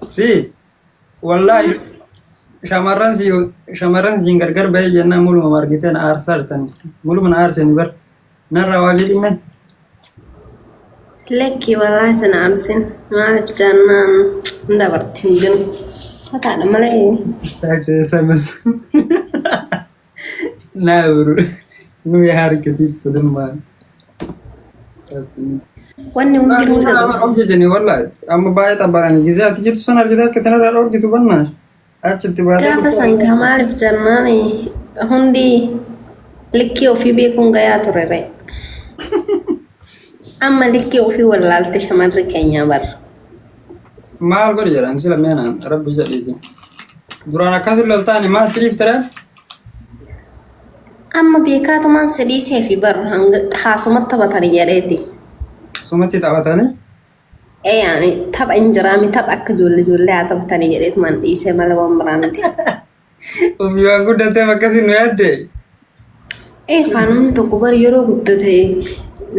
Si wallahi shamarran siin gargar bahee jennaan muluma margiteen aarsaa jirtanii muluma aarsanii bar narra waa jedhime Lekki wallahi sana arsin maaliif jannaan dabartiin jiru hataadha malee taatee samas naa buru nu yaa harkatiit fudummaa wanni hundi hojjetani wallahi amma baay'ee xabbaranii gizee ati jirtu san argite akka tanarraa dhorgitu bannaa achitti baatee gaafa sangaa maaliif jannaan hundi likkii ofii beekuun gayaa turere amma likkii ofii wallaalte shamarri keenya barra maal godhi jedhan sila meenaan rabbi jedhiitiin duraan akkas loltaani maal tiriif ture amma beekaatumaan sidhiisee fi barra haasumatti taphatanii jedheeti sumatti taphatanii yaani tapha injiraami tapha akka ijoollee haa taphatanii jedheetumaan dhiisee mala waan biraa miti ofii waan guddatee akkasii nu yaadde namni tokko bari yeroo guddate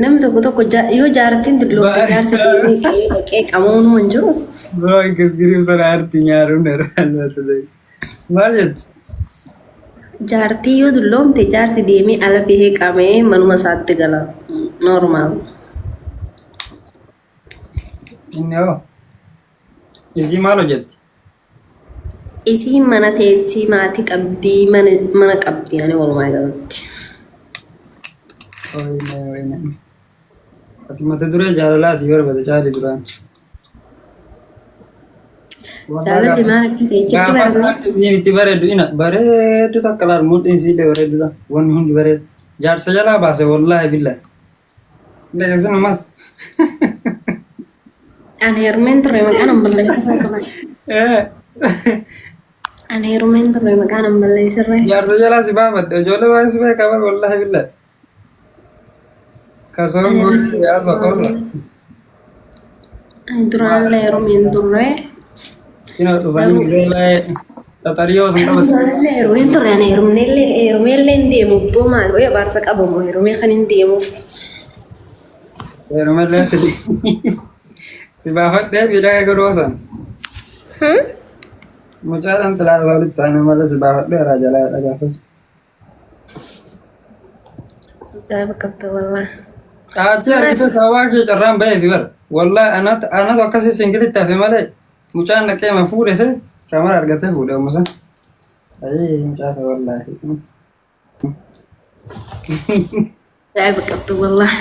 namni tokko yoo jaartiin dulloofte jaarsa deemee dhaqee qamuun hin jiru. Bro, giriif sana arti nyaaruun irraa maal jettu? Jaartii yoo dulloomte jaarsi deemee ala bahee qabee manuma isaatti gala. Normaal. Inni hoo? Isii maal hojjetti? Isii mana teessii maatii qabdii mana qabdii ani walumaa galatti. Oyne. Ati mata duree jaalalaati barbada caalii duraan. Jaalalli maal akka ta'e jetti bareedina. Itti bareedu ina bareedu takka laal mudhiin siillee bareedudha. Wanni hundi bareedu. Jaarsa jalaa baase wallaahi billahi. Leesin ammas. Ani heerumeen turre maqaan hin balleessirre. Ani heerumeen turre maqaan hin balleessirre. Jaarsa jalaa si baafadhe ijoollee baay'ee si beekama wallaahi billahi. Kasoo gurri yaasa qorra. Ani duraallee heerumeen turre. Kina dhufanii beelaa tatariyoo sun qabatu. Duraallee heerumeen turre ani heerumeellee hin deemu iddoo maal wayii abaarsa qabamu heerumee kan hin deemuuf. Heerumeellee si baafadhee miidhaga godhoosan. Mucaadhaan talaata walitti taane malee si baafadhee irraa jalaa dhagaafas. Ajaa'iba qabda wallaahi. Ati argite sabaa kee carraan bahee fi bara. Wallaahi anatu akkasii singilitti hafe malee mucaan dhaqee ma fuudhe se shamara argatee fuudhe umusa. Ayii mucaasa wallaahi. Ajaa'iba qabda wallaahi.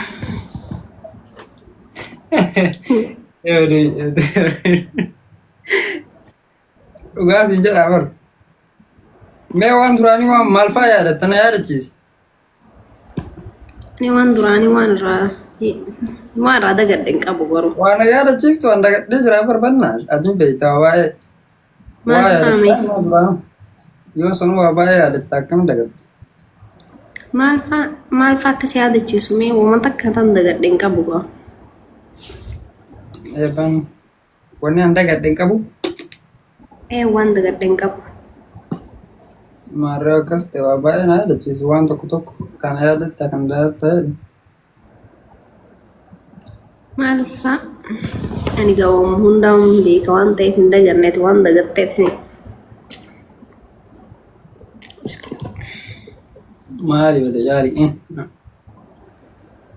Dhugaa siin jedhaa bar. Mee waan duraanii waan maal fa'aa yaadatta na yaadachiisi. Ni waan duraanii waan irraa dagadhe hin qabu garuu. Waan yaadachiiftu waan dagadhee jira barbannaa atiin beektaa waa'ee. Maal faame? Yoo sun waa baay'ee yaadatta akkam dagatte. Maal fa'aa akkas yaadachiisu mee uummata akka tan dagadhe hin qabu garuu. Eebbaan wanni an dagadhe hin qabu. Waan dagadhe hin qabu. Maarree akkas ta'e waa baay'ee na yaadachiisu waan tokko kan yaadatta kan dagattaa jedhe. Maal fa'aa? Ani gabamu hundaa'uun beeka waan ta'eef hin daganneeti waan dagatteef si. Maali bade jaari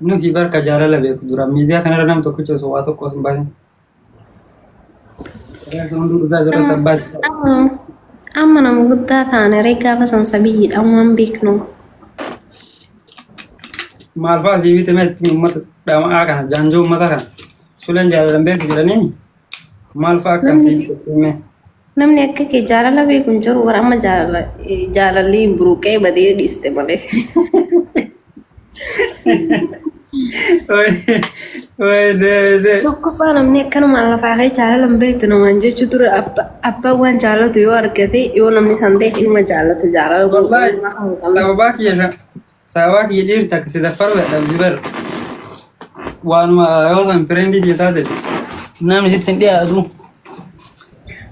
nuti barka jaalala beeku dura miidiyaa kanarra nam tokkicha osoo waa tokko hin baasin. Amma nama guddaa taane ree gaafa san sabiyyiidhaan waan beeknu. Maal fa'aa sii bitame itti uummata dhama'aa kana jaanjoo uummata kana suleen jaalalan beeku jedhanii maal fa'aa akkam sii bitame. Namni akka kee jaalala beeku hin jiru gara amma jaalalli buruqee badee dhiiste malee. Tokkoffaa namni akkanuma lafaa kee jaalala hin beektu namaan jechuu ture abbaan waan jaalatu yoo argate yoo namni san ta'e ilma jaalata jaalala. Sababaa kiyya dhiirti akka si daffaru dadhabdi bar waanuma yoo san fireendii kee taate namni sitti hin dhiyaatu.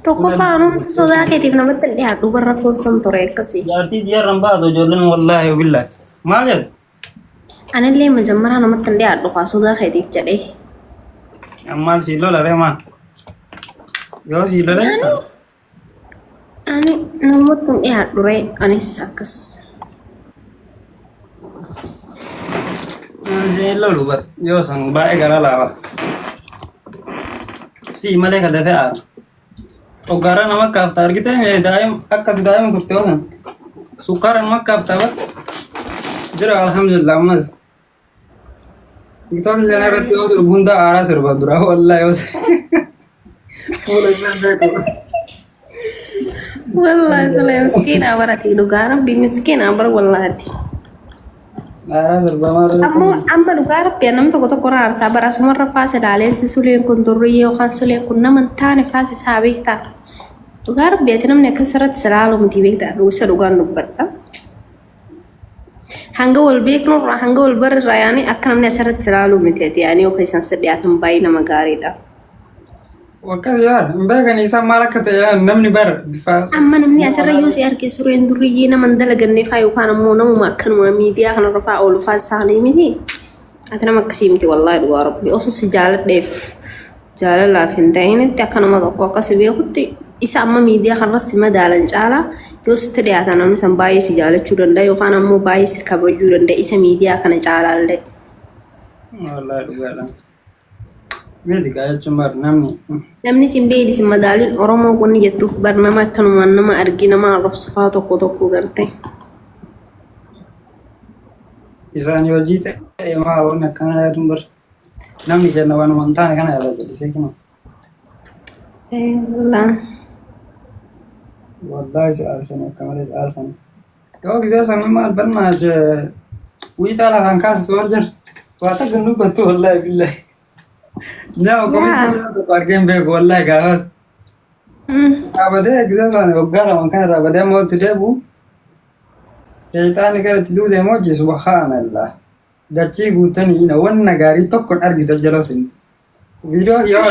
Tokkoffaa namni sodaa keetiif namatti hin dhiyaatu barra koomsan ture akkasii. Jaartii xiyyaarra hin baatu ijoolleen wallaahi billaahi maal jedhu. Anillee majammaraa namatti hin dhiyaatu sodaa keetiif jedhee. Ammaal si lola reemaa Yoo si lolan Ani namoota dhiyaadhu ree anis akkas. lolu bar yoo san baay'ee gara laaba. Si malee ka dafee aara. Oggaara nama kaafta argite daa'im akkati daa'ima turte yoo san sukkaara nama kaafta bar jira alhamdulillah ammas. Tiktok jana irratti yoo sirbu hunda aaraa sirba dura wallahi yoo fuula isaa beeku. Wallahi sala miskiina barati dhugaa rabbi miskiina bar wallahi. Aaraa sirba maal? Amma dhugaa rabbi namni tokko raarsaa bara sumarra faase daaleessi suleen kun durrii yookaan suleen kun nama hin taane faase isaa beektaa. Dhugaa rabbi ati namni akkas irratti silaaluu miti beektaa dhugusa dhugaan dubbadha. Hanga wal beeknurraa hanga wal barrirraa yaani akka namni asirratti silaaluu miti ati yaani yoo keessan sadhiyaatan baay'ee nama gaariidha. Wakkas yaar beekan isaa maal akka ta'e namni bar bifa amma namni asirra yoo si arge sureen durriyyii nama hin dalaganne faa yookaan ammoo namuma akkanuma miidiyaa kanarra faa oolu faa isaanii miti. Ati nama akkasii miti wallaahi dhugaa rabbi osoo si jaaladheef jaalalaaf hin ta'initti akka nama tokko akkasi beekutti isa amma miidiyaa kanarratti madaalan caalaa yoo sitti dhiyaatan namni san baay'ee si jaalachuu danda'a yookaan ammoo baay'ee si kabajuu danda'a isa miidiyaa kana caalaallee. wallahi dhugaadha. Beeti kaa jechuun bar namni sin beedi sin madaaliin Oromoo kunni jettuuf bar nama akkanumaan nama argi nama arrabsu faa tokko garte. isaan yoo jiite maal wanni akkana yaadun bar namni kenna waanuma hin taane kana yaada jedhisee kima. Wallahi si aarsani akka malee si aarsani. Yoo gisee san maal barnaa wiixaa lafaan kaasitu warjar waa takka hin dubbattu wallahi billahi. Nama komitii argeen beeku wallahi gaafas. Abadee gisee san waggaa lamaan kana irraa badee mootti deebu. Shayitaani gara itti duudee mooji subhaanallah. Dachii guutanii wanna gaarii tokko argita jala sin. Viidiyoo yoo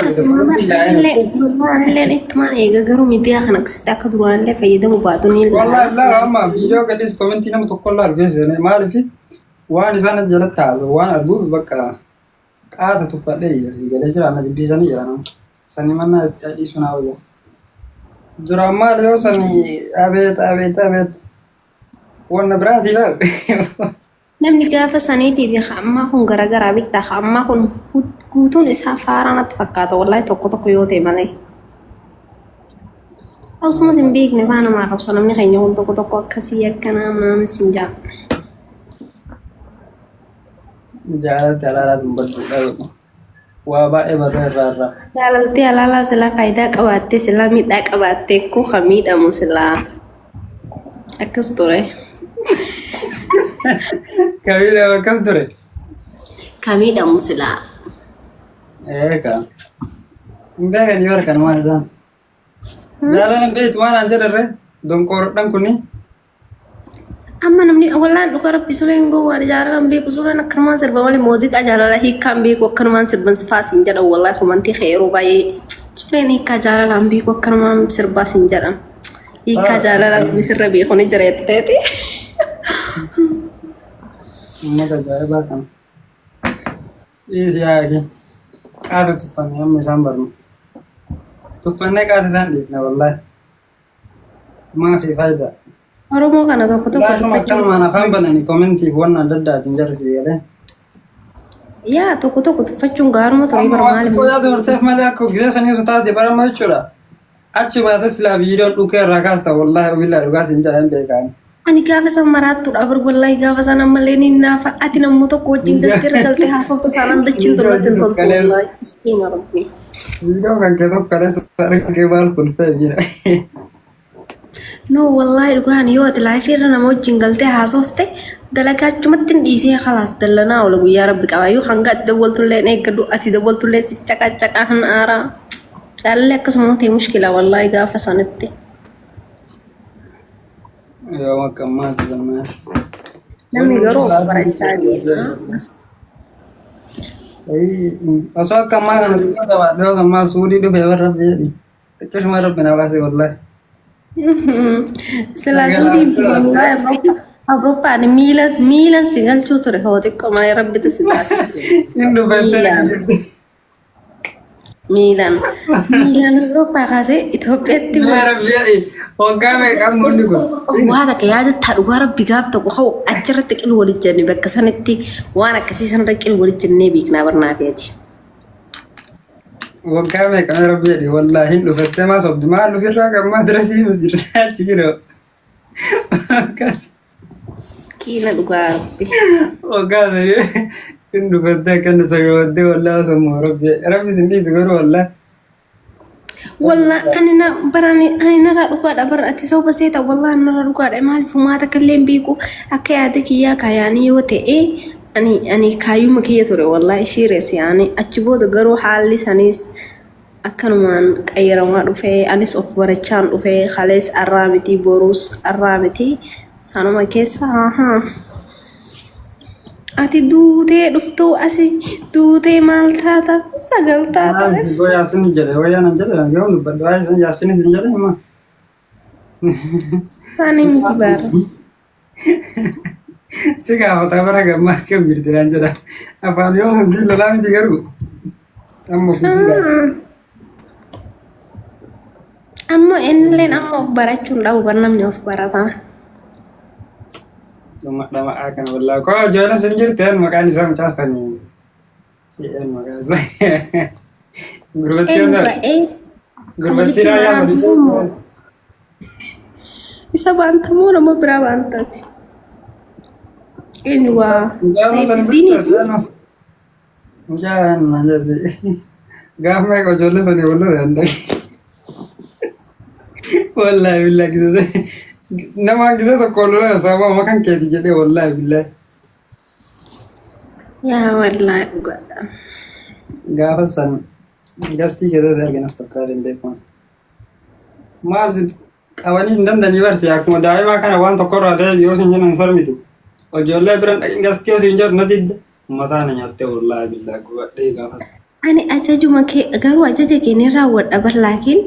illee ittuma eega garuu miidiyaa kana akkasitti akka duraanillee fayyadamu baatu ni wallahi illee amma viidiyoo gadis komentii nama tokko illee argeessine maaliif waan isaan jalatti haasa'u waan arguuf bakka qaata tuffadhee asii galee jira na jibbisanii jira nama sani mannaa itti dhiisu naa wayya. Duraan maal yoo sani abeet wanna biraati laal. namni gaafa saniitiif ammaa kun garagaraa beektaa ammaa kun guutuun isaa faaraanatti fakkaata wallahi tokko yoo ta'e malee. Osuma sin beekne faa nama arrabsa namni keenya kun tokko akkasii akkanaa maam sin jaa. Jaalatti alaalaa dubbadduudha waa baay'ee barree irraa. Jaalaltii alaalaa silaa faayidaa qabaattee silaa miidhaa qabaattee koo kan miidhamu silaa akkas ture. Kamila akkas ture. Kamiidhamu silaa. Eeka. Beekan yoo argan waan isaan. Jaalala beektu waan aan jedharre donqoorodhan kuni. Amma namni wallaan dhuga rabbi suleen gowwaa jaalalan beeku suleen akkanumaan sirba malee muuziqaa jaalala hiikkaan beeku akkanumaan sirban sifaasiin jedhan wallahi kumantii xeeroo baay'ee suleen hiikkaa jaalalaan beeku akkanumaan sirbaasiin jedhan. Hiikkaa jaalalaan sirra beeku ni jira jetteeti. Ummata ajaa'ibaa kana. Dhiisi yaa'e qaata tuffannee amma isaan barnu. Tuffannee qaata isaan dhiifne wallahi. Maafi faayidaa. Oromoo kana tokko laatuma akkanumaan afaan bananii koomentiif waan adda addaatiin jarrisi galee. Yaa tokko tuffachuun gaaruma turii barmaali. Amma yaada murteef malee akka gisee sanii osoo taate barama jechuudha. Achi baata silaa viidiyoon dhukee irraa kaasta wallahi billahi dhugaa siin jedhan beekaani. Ani gaafa san maraattuudha bar wallahi gaafa san ammallee ni naafa ati nammoo tokko wajjin gasteera galtee haasoftu taanaan dachiin tolmatiin toltu wallahi miskiina rabbi. Viidiyoo kan kee tokko kaleessa argee maal kun fe'e jira. No wallahi dhugaan yoo ati laayifii irra nama wajjin galtee haasofte dalagaa achumatti hin dhiisee khalaas dallanaa oola guyyaa rabbi qaba yoo hanga ati dawwaltullee eeggadhu ati dawwaltullee si caqacaqaa hin aaraa jaalallee akkasuma ta'e mushkila wallahi gaafa sanitti. Yoo makkammaati jennaan. Namni garuu of barachaa deema. Osoo akkammaa kana xiqqoo qabaadhee yoo ammaa suudii dhufee warra jedhi xiqqeeshuma rabbi na baase wallahi. Silaasuu wallahi Awurooppaan miilan si galchuu ture hoo xiqqoo malee rabbitu si baasise. Hin dhufettee Miilaan Awurooppaa kaasee Itoophiyaatti yaa rabbi waggaa meeqaan moonni kun waa takka yaadataa dhugaa rabbi gaaf tokko hoo achirratti qil walit jenne bakka sanatti waan akkasii sanarra qil walit jennee beeknaa barnaafeeti. waggaa meeqaan rabbi jedhi wallaahi hin dhufattee maa sobdi maal dhufirraa gammaa dirasii misirtaa achi jiroo Kiina dhugaa rabbi. waggaa ta'ee hin dhufattee akkana sagabattee wallaahi sammuu rabbi sin dhiisu garuu wallaahi Wallah ani na barani ani nara dhugaadha bara ati soba seeta wallah nara dhugaadha maaliif maata kalleen beeku akka yaada kiyyaa kaayaanii yoo ta'e ani kaayyuma kiyya ture wallahi serious yaani achi booda garuu haalli sanis akkanumaan qayyaramaa dhufee anis of barachaan dhufee kalees arraa miti boruus arraa miti sanuma keessa ati duutee dhuftuu asi duutee maal taata sagal taata bes. Yaasin jedhe wayyaan jedhe yoo dubbadhu waa'ee yaasin isin jedhe hima. Ani miti baara. Si gaafataa bara gammaa akkam jirti naan jedha. Afaan yoo si lolaa miti garuu. Amma ofisi gaafata. Amma innilleen amma of barachuun dhabu bar namni of barataa. Dhama kana wallaahi koo ijoolleen sin jirteen maqaan isaa mucaasanii. Si'een maqaan isaa. Gurbattii raayyaa madisiisu. Isa baantamoo nama biraa baantaati. Eenyu waa Saifuddinisi. Mucaan majaasi. Gaaf meeqa ijoollee sanii wal lole handaqe. Wallaahi billaahi gisee nama gisee tokko lola sababa makan keeti jedhee wallaahi billaahi. Yaa wallaahi dhugaadha. Gaafa san gastii keessatti argina fakkaata hin beekamu. Maal si qabanii hin dandanii barsi akkuma daa'imaa kana waan tokkorraa ta'eef yoo sin jennan sarmitu. Ijoollee biran dhaqin gastii yoo sin jedhu na didda. Mataan nyaattee wallaahi billaahi gubadhee gaafas. Ani ajajuma kee garuu ajaja kee ni raawwadha bar laakiin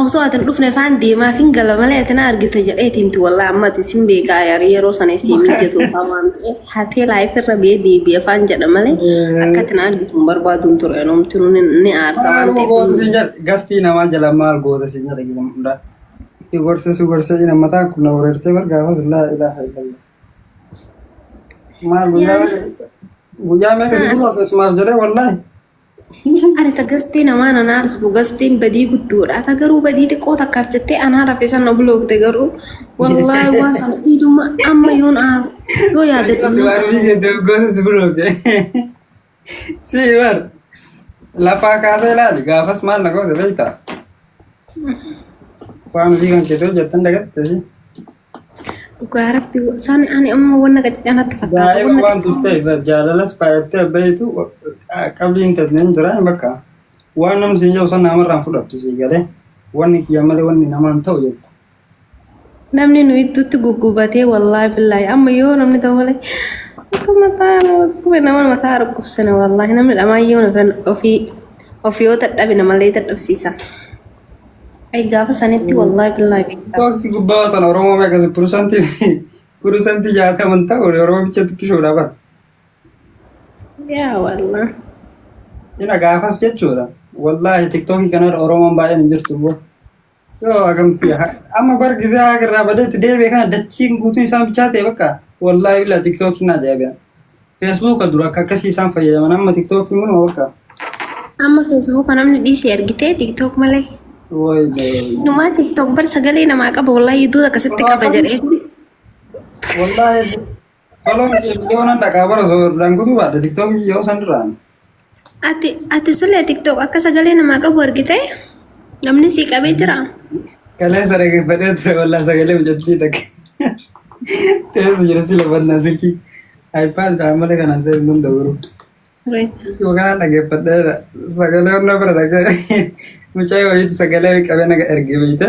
osoo ati dhufne faan deemaa fi gala malee ati na argite jedheeti miti wallaahi amma ati sin beekaa yeroo saniif si mijjatu waan ta'eef hatee laayifirra bee deebi'ee faan jedha malee akka ati na argitu hin barbaaduun ture noomti ni aarta waan ta'eef. Gastii namaa jala maal goota sin jedha gizam hundaa. Si gorse ina mataan kun na wareertee bar gaafas laa ilaaha illallah. Maal guyyaa meeqa si gurra keessumaaf jedhee wallaahi. Ani ta gastee namaa nan aarsitu gasteen badii guddoodha. Ta garuu badii xiqqoo takkaaf jettee anaa rafee sana buloogte garuu wallaahi waan sana dhiiduma amma yoon aaru yoo yaadadhu. Waan biyya gosa si bulooge. Si bar lafaa kaatee ilaali gaafas maal na goote beektaa? Waan biyya kan keetoo jettan dagatte si. Dhugaa rabbi isaan ani amma wanna qaccee anatti fakkaata. Daa'ima waan turteef jaalalas baay'iftee baay'itu qabliin tasneen jira bakka waan namni siin jedhu san namarraan fudhattu si galee wanni kiyya malee wanni namaan ta'u jettu. Namni nu iddootti guggubatee wallaahi billaahi amma yoo namni ta'u malee akka nama mataa rukkubsane wallaahi namni dhamaayyoo ofii yoo dadhabe namallee dadhabsiisa. Ay gaafa sanitti wallaahi billaahi beektaa. Tooksi gubbaa sana Oromoo meeqasi purusantii jaataman ta'u Oromoo bicha xiqqishoodha bara. Yaa wallaahi. Ina gaafas jechuudha. Wallaahi tiktookii kanarra Oromoon baay'een hin jirtu boo. Yoo agamti amma bar gisee agarraa badeetti deebi'ee kana dachiin guutuu isaan bichaa ta'e bakka wallaahi billaahi tiktookiin ajaa'iba. Feesbuuka dura akka akkasii isaan fayyadaman amma tiktookiin kun bakka. Amma feesbuuka namni dhiisee argitee tiktook malee. Numaa tiktok bar sagalee namaa qaba wallaahi iddoo akkasitti qaba jedhee. Wallaahi faloon kee miliyoonan dhaqaa bara rangutuu baadha tiktookii yoo san duraan. Ati sulee tiktok akka sagalee namaa qabu argitee namni sii qabee jira. Kaleessa dhaggeeffadhee ture wallaahi sagalee mijattii dhaqe. Teessu jira si lafannaa silkii. iPad malee kanaan seeru nun da'uru. Yookaan dhaggeeffadheedha sagalee hunda bira dhagee mucaa wayiitu sagalee qabee naga ergee beeyte.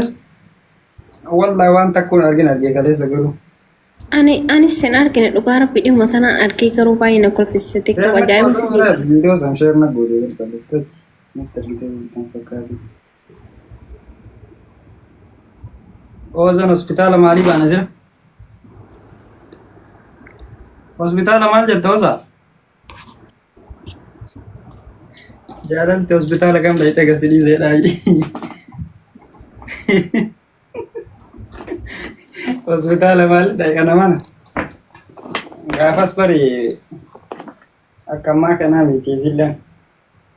Wallaahi waan takkuun argee kaleessa garuu. Ani sen argine dhugaa rabbi dhimma tanaan argee garuu baay'ee na kolfisiise tiktok ajaa'iba fidee. Viidiyoo san sheer na gootee kallatteetti natti argitee bultaan fakkaatu. Oozan hospitaala maalii baana jira? Hospitaala maal jetta Oozaa? Jaalalti hospitaala kan bahite agarsiisedha. Hospitaala maal dhaqana mana. Gaafas bari akka ammaa kanaa miti isilleen.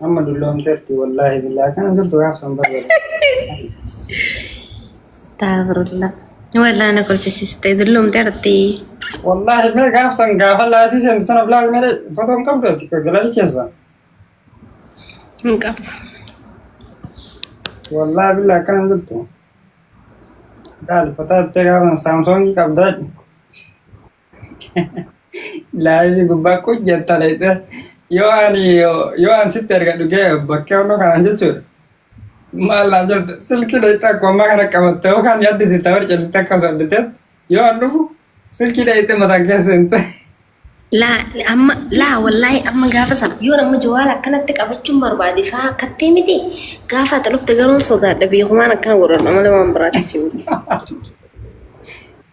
Amma dulloomteerti wallaahi billaa kana jirtu gaafsan barbaada. Astagfirullah. Wallah na kolfisiste dullumteerti. Wallaahi mee gaafsan gaafa laafii seentu sana bilaal mee fotoon qabdooti ka galali keessa. Hin qabu. Wallaahi billaa akkana jirtu. Gaali fotootee gaafan saamsoongii qabdaadhi. Laayivii gubbaa kujjetta leete. Yoo ani sitti argadhu gee bakkee hondoo kanaan jechuudha. Maallaa jirtu silkii leete akkuma ammaa kana qabatte yookaan yaddisi ta'uu callitti akka osoo addateetti yoo an dhufu silkii leete mataan keessa hin ta'e. Laa wallahi amma gaafa sana yoo nama jawaala akkanatti qabachuun barbaade faa akkattee miti gaafa ati dhufte garuun sodaadha beekumaan akkana godhadha malee waan biraatti jiruuti.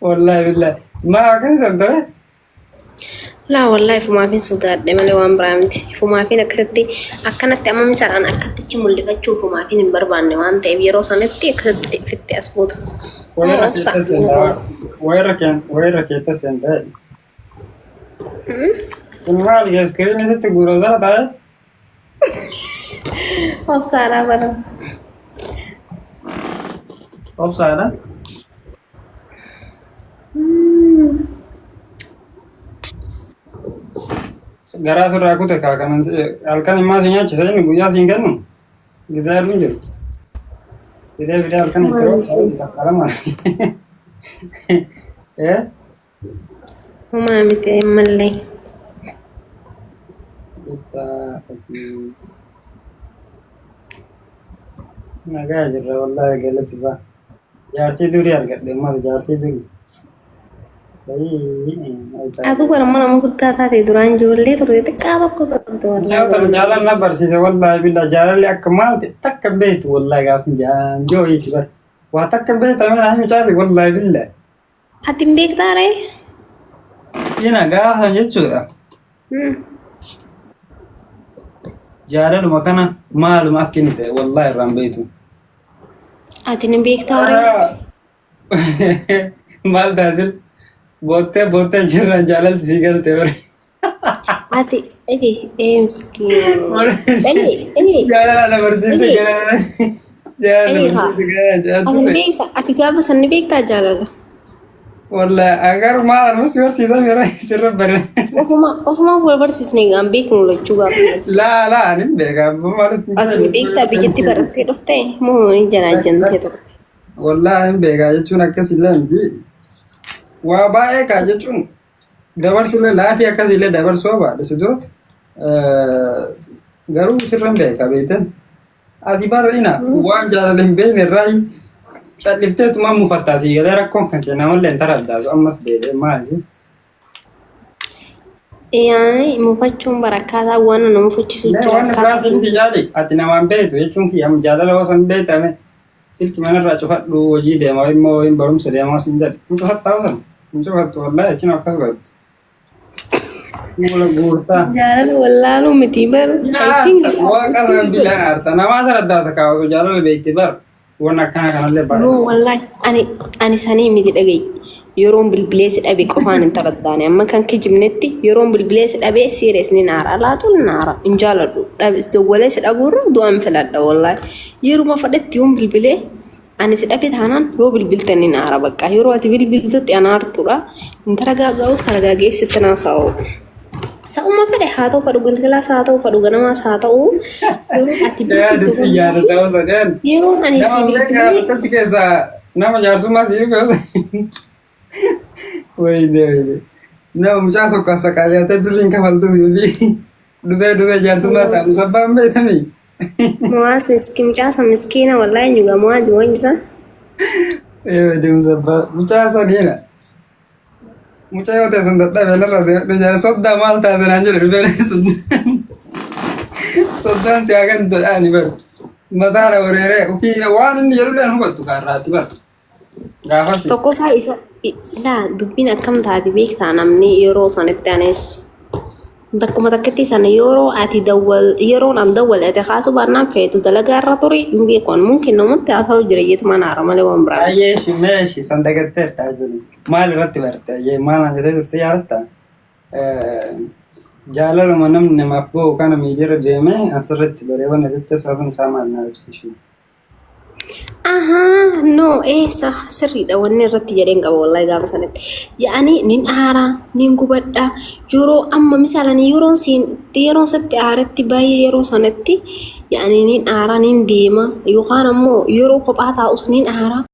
Wallaahi billaahi maa akkan san ta'e. Laa wallahi fumaafin sodaadha malee waan biraa miti fumaafin akkanatti amma misaadhaan akkattichi mul'ifachuu fumaafin hin barbaanne waan ta'eef yeroo sanatti akkatti fitte as buuta. Wayirra keetta seen ta'e. Kun maali iskiriin isitti guurosana ta'e? Obsaadhaa bara. Obsaadha? Garaa sirraa kute kaakanan halkan immaa si nyaachisa inni guyyaa siin kennu gisaa hedduun jirtu. Fidee halkan itti roobsa takkaalama. Homaa miti mallee. Nagaa jirra wallaahi galatti isaa. Jaartii durii argadhe maal jaartii durii. Atu bara nama guddaa taate duraan ijoollee turte xiqqaa tokko turte wallahi. Jaalalli na barsiise wallaahi billa jaalalli akka maal ta'e takka beektu wallaahi gaafa jaanjoo hiiti bara. Waa takka beekta mana himi caati wallaahi billa. Ati hin beektaa ree? Ina gaafa jechuudha. Jaalaluma kana maaluma akka inni ta'e wallaahi irraan beektu. Ati hin beektaa ree? Maal taasil? Bootee jirran jaalalti sii galte bare. Ati miskiin. Jaalala na barsiifte jaalala. Ati gaafa sanni beektaa jaalala? Wallaahi agar maal armas barsiisan mira sirra bare. Ofumaaf wal barsiisne gaan beeknu lachuu gaafa. Laa ani beekaa maaliif. Ati beektaa biyyatti barattee dhufte moo ni janaajjantee turte? Wallaahi ani beekaa jechuun akkasillee miti. Waa baay'ee kaa jechuun dabarsuulee laafii akkasillee dabarsuu baadhisitu garuu sirran beekaa beektan. Ati barreina waan jaalala hin beekne irraa calliftee mufattaasii galee rakkoon kan kenna malee hin taraddaatu ammas deebi'ee maali? Yaani mufachuun barakkaataa waan nama mufachiisu jira. Waan biraati miti jaali ati namaan beektu jechuun kiyyamu jaalala osoo hin beektame silki manarraa cufadhu hojii deemaa immoo hin barumsa deemaa sin jedhe hin cufattaa osan hin cufattu wallaahi jechuun akkas godhatti. Mula guurtaa. Jaalala wallaaluu miti baru. Waaqa san bilaan aarta namaa saraddaata kaawwasu jaalala beekti baru. Waan akkana kanallee baay'ee. No wallahi ani sanii miti dhagaye. Yeroon bilbileessi dhabe qofaan hin taraddaane amma kan kijibnetti yeroon bilbileessi dhabe serious ni naara laatu ni naara hin jaaladhu dhabis dawwaleessi dhabuurra du'aan filadha wallahi yeruma fadhetti yoon bilbilee ani si dhabe taanaan yoo bilbilte ni naara bakka yeroo ati bilbiltutti anaartudha hin taragaaga'u taragaageessitti naasaa'u. Sa'uma fedhe haa ta'u fadhu galgalaas haa ta'u fadhu ganamaas haa ta'u yeroo ati bilbiltu yaada ta'uu sadeen. Yeroo ani si bilbilu keessa nama jaarsummaa si yuubeessa. Wayne nama mucaa tokko as saqaayaatee durriin kafaltuu fi dhubee jaarsummaa ta'an sabbaan beekame. Muwaas mucaa miskiina wallahi nyuga muwaas wanyisa. Deemu sabbaa mucaa sadiina. Mucaa yoo ta'e sun dadhabee narra soddaa maal taate naan jedhe dhubee soddaan si hagan ta'ani baru. Mataadha wareeree ofii waan inni jedhullee hubattu kaarraatti baru. Tokkoffaa isa dubbiin akkam taate beektaa namni yeroo sanitti anees Bakkuma takkatti sana yeroo ati yeroon am dawwalate kaasuu baannaan feetu dalagaa irra turi hin beekon mungkin namoonni haa ta'u jireeyyatu mana haara malee waan biraa. Ayyeeshi meeshi sandagatteerta jiru. Maal irratti barte ayyee maal hojjetee turte yaadatta? Jaalaluma namni namaaf bo'u kana miidiyaarra deemee asirratti bareeban asitti sababni isaa maal naa ibsisu. Aha, no, esa sirriidha wanni irratti jedheen qaba wallahi gaafa sanatti. Yaani nin aara, nin gubadha. Yeroo amma misaalan yeroon satti aaratti baay'ee yeroo sanatti yaani nin aara nin deema yookaan ammoo yeroo kophaa taa'us nin aara.